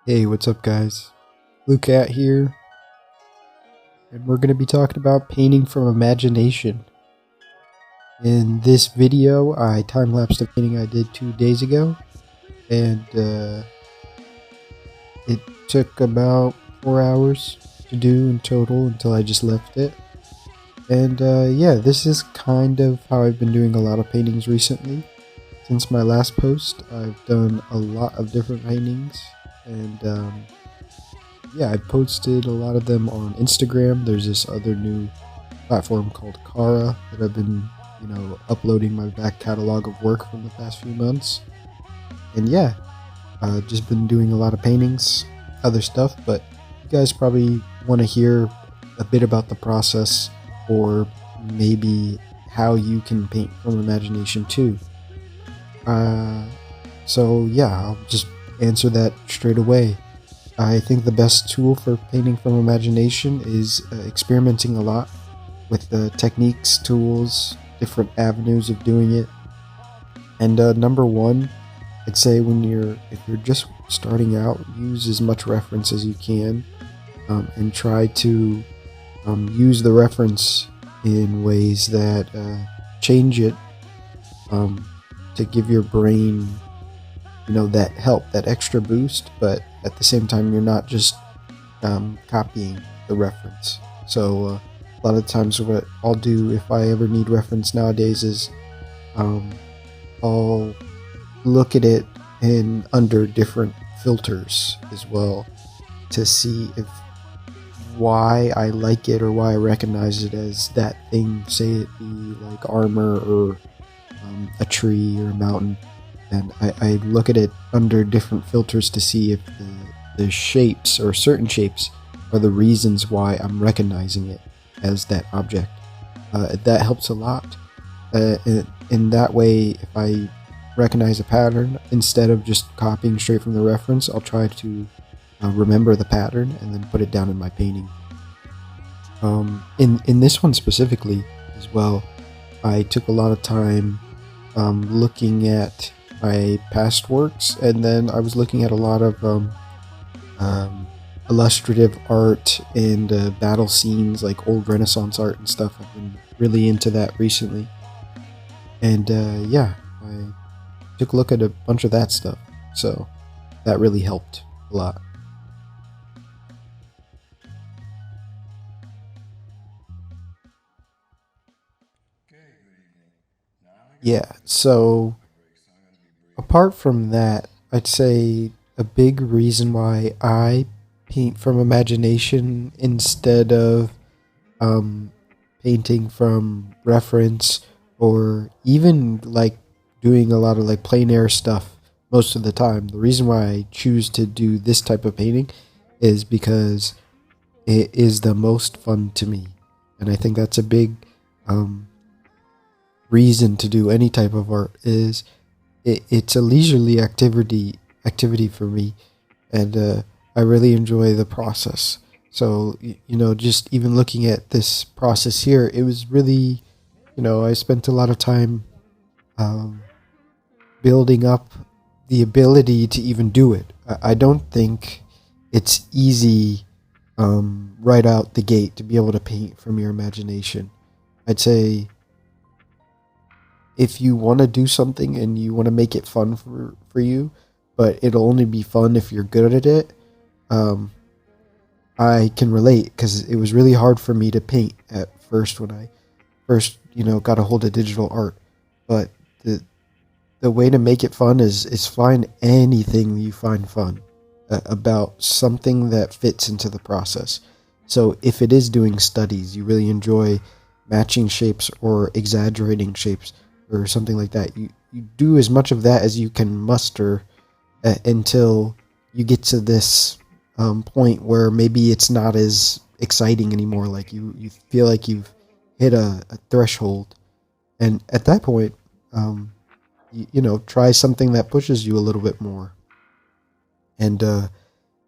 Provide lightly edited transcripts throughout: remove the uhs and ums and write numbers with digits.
Hey, what's up, guys? Lucat here, and we're going to be talking about painting from imagination. In this video, I time-lapsed a painting I did 2 days ago, and it took about 4 hours to do in total until I just left it. And yeah, this is kind of how I've been doing a lot of paintings recently. Since my last post, I've done a lot of different paintings, and yeah, I posted a lot of them on Instagram. There's this other new platform called Kara that I've been, uploading my back catalog of work from the past few months. And yeah, I've just been doing a lot of paintings, other stuff, but you guys probably want to hear a bit about the process, or maybe how you can paint from imagination too. So yeah, I'll just answer that straight away. I think the best tool for painting from imagination is experimenting a lot with the techniques, tools, different avenues of doing it. And number one, I'd say if you're just starting out, use as much reference as you can, and try to use the reference in ways that change it, to give your brain that help, that extra boost, but at the same time you're not just copying the reference. So a lot of times what I'll do if I ever need reference nowadays is I'll look at it in under different filters as well, to see if why I like it or why I recognize it as that thing, say it be like armor or a tree or a mountain. And I look at it under different filters to see if the shapes, or certain shapes, are the reasons why I'm recognizing it as that object. That helps a lot. In that way, if I recognize a pattern, instead of just copying straight from the reference, I'll try to remember the pattern and then put it down in my painting. In this one specifically as well, I took a lot of time looking at my past works, and then I was looking at a lot of illustrative art and battle scenes, like old Renaissance art and stuff. I've been really into that recently, and yeah, I took a look at a bunch of that stuff, so that really helped a lot. Yeah, so apart from that, I'd say a big reason why I paint from imagination instead of painting from reference, or even like doing a lot of like plein air stuff most of the time. The reason why I choose to do this type of painting is because it is the most fun to me. And I think that's a big reason to do any type of art. Is it's a leisurely activity for me, and I really enjoy the process. So just even looking at this process here, it was really, I spent a lot of time building up the ability to even do it. I don't think it's easy right out the gate to be able to paint from your imagination. I'd say if you want to do something and you want to make it fun for you, but it'll only be fun if you're good at it, I can relate, because it was really hard for me to paint at first when I first got a hold of digital art. But the way to make it fun is find anything you find fun about, something that fits into the process. So if it is doing studies, you really enjoy matching shapes or exaggerating shapes or something like that, you do as much of that as you can muster until you get to this point where maybe it's not as exciting anymore. Like you feel like you've hit a threshold, and at that point, try something that pushes you a little bit more. And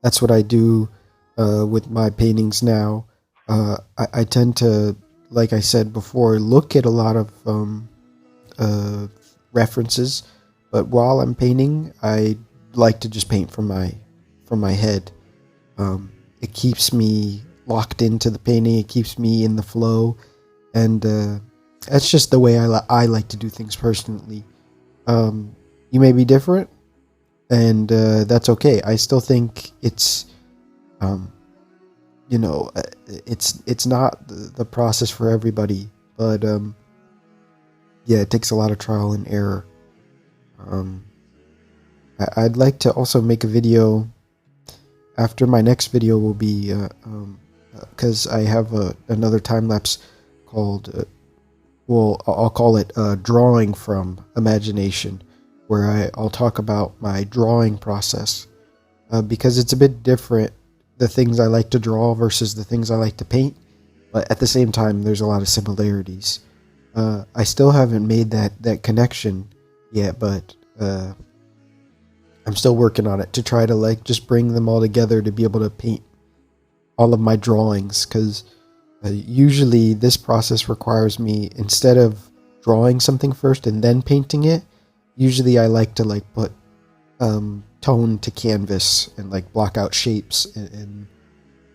that's what I do with my paintings now. I tend to, like I said before, look at a lot of references, but while I'm painting, I like to just paint from from my head. It keeps me locked into the painting. It keeps me in the flow, and that's just the way I like to do things personally. You may be different, and that's okay. I still think it's, it's not the process for everybody, but yeah, it takes a lot of trial and error. I'd like to also make a video. After my next video will be, because I have another time lapse called, I'll call it Drawing from Imagination, where I'll talk about my drawing process, because it's a bit different, the things I like to draw versus the things I like to paint, but at the same time, there's a lot of similarities. I still haven't made that connection yet, but I'm still working on it to try to just bring them all together to be able to paint all of my drawings, because usually this process requires me, instead of drawing something first and then painting it, usually I like to put tone to canvas and block out shapes and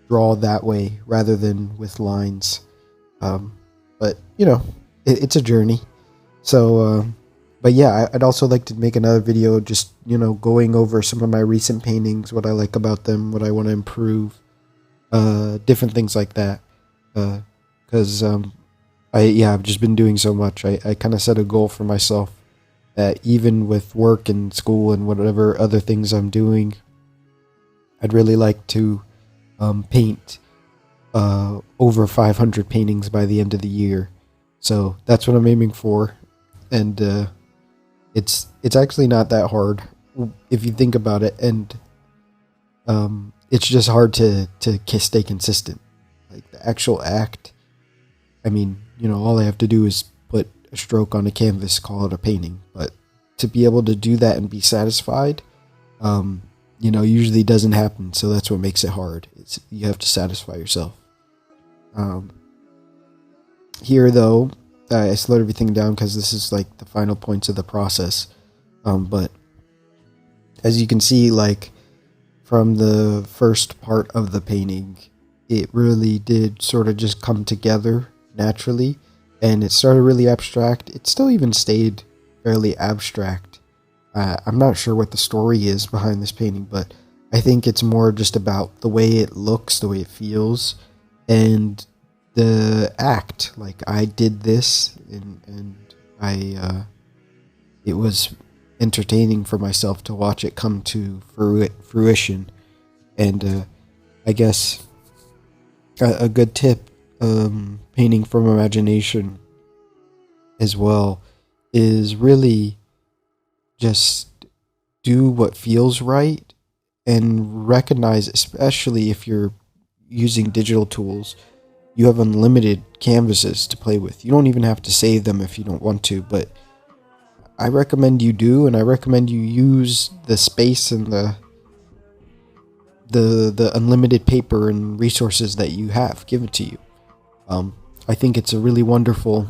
draw that way rather than with lines. But it's a journey. So but yeah, I'd also like to make another video just going over some of my recent paintings, what I like about them, what I want to improve, different things like that, because I've just been doing so much. I kind of set a goal for myself that even with work and school and whatever other things I'm doing, I'd really like to paint over 500 paintings by the end of the year. So that's what I'm aiming for, and it's actually not that hard if you think about it, and it's just hard to stay consistent. The actual act, all I have to do is put a stroke on a canvas, call it a painting. But to be able to do that and be satisfied, usually doesn't happen. So that's what makes it hard. You have to satisfy yourself. Here, though, I slowed everything down because this is the final points of the process. But as you can see, from the first part of the painting, it really did sort of just come together naturally, and it started really abstract. It still even stayed fairly abstract. I'm not sure what the story is behind this painting, but I think it's more just about the way it looks, the way it feels, and the act. I did this, and it was entertaining for myself to watch it come to fruition. And I guess a good tip, painting from imagination as well, is really just do what feels right, and recognize, especially if you're using digital tools, you have unlimited canvases to play with. You don't even have to save them if you don't want to, but I recommend you do, and I recommend you use the space and the unlimited paper and resources that you have given to you. I think it's a really wonderful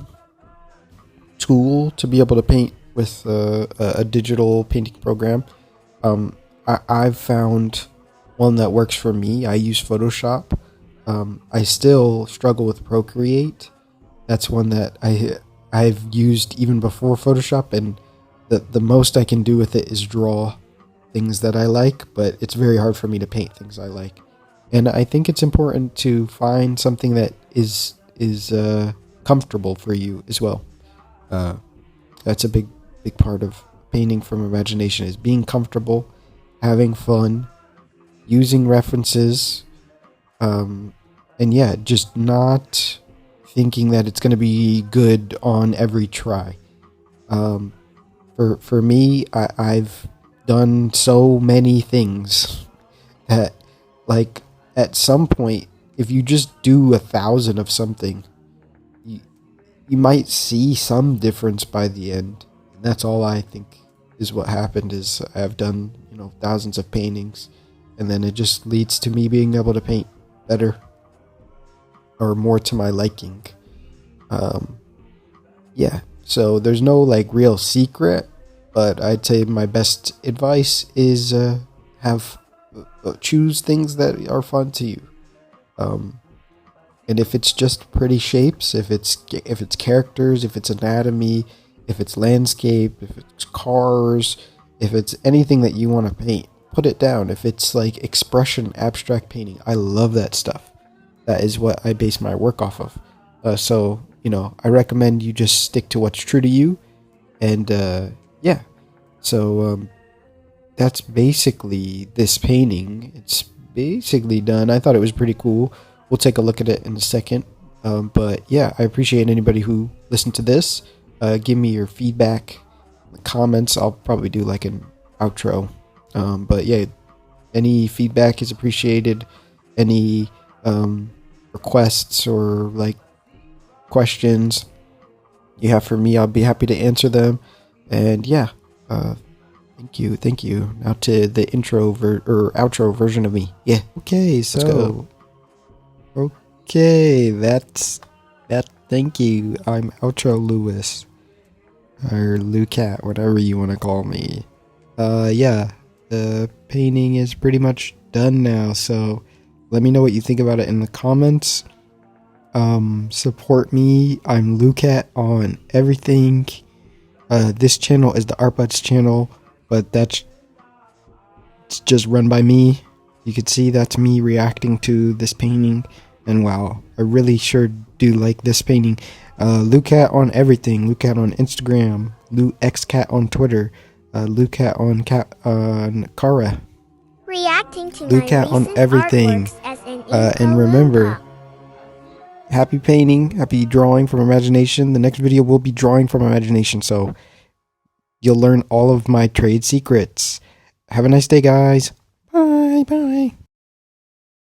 tool to be able to paint with a digital painting program. I've found one that works for me. I use Photoshop. I still struggle with Procreate. That's one that I've used even before Photoshop, and the most I can do with it is draw things that I like, but it's very hard for me to paint things I like. And I think it's important to find something that is comfortable for you as well. That's a big part of painting from imagination, is being comfortable, having fun, using references, and just not thinking that it's going to be good on every try. For me, I've done so many things that, at some point, if you just do 1,000 of something, you might see some difference by the end. And that's all I think is what happened. Is I've done thousands of paintings, and then it just leads to me being able to paint better or more to my liking. So there's no real secret, but I'd say my best advice is have choose things that are fun to you. And if it's just pretty shapes, if it's characters, if it's anatomy, if it's landscape, if it's cars, if it's anything that you want to paint, put it down. If it's like expression, abstract painting, I love that stuff. That is what I base my work off of. So, I recommend you just stick to what's true to you. And yeah, so that's basically this painting. It's basically done. I thought it was pretty cool. We'll take a look at it in a second. But yeah, I appreciate anybody who listened to this. Give me your feedback in the comments. I'll probably do like an outro. But yeah, any feedback is appreciated. Any requests or like questions you have for me, I'll be happy to answer them. And yeah, thank you. Now to the outro version of me. Yeah. Okay, so okay, that's that. Thank you. I'm Outro Lewis, or Lucat, whatever you want to call me. Yeah, the painting is pretty much done now. So let me know what you think about it in the comments. Support me. I'm Lucat on everything. This channel is the Artbuds channel, but it's just run by me. You can see that's me reacting to this painting, and wow, I really sure do like this painting. Lucat on everything. Lucat on Instagram. Xcat on Twitter. Lucat on Kara. Reacting to Lucat on everything. And remember, happy painting, happy drawing from imagination. The next video will be drawing from imagination, so you'll learn all of my trade secrets. Have a nice day, guys. Bye.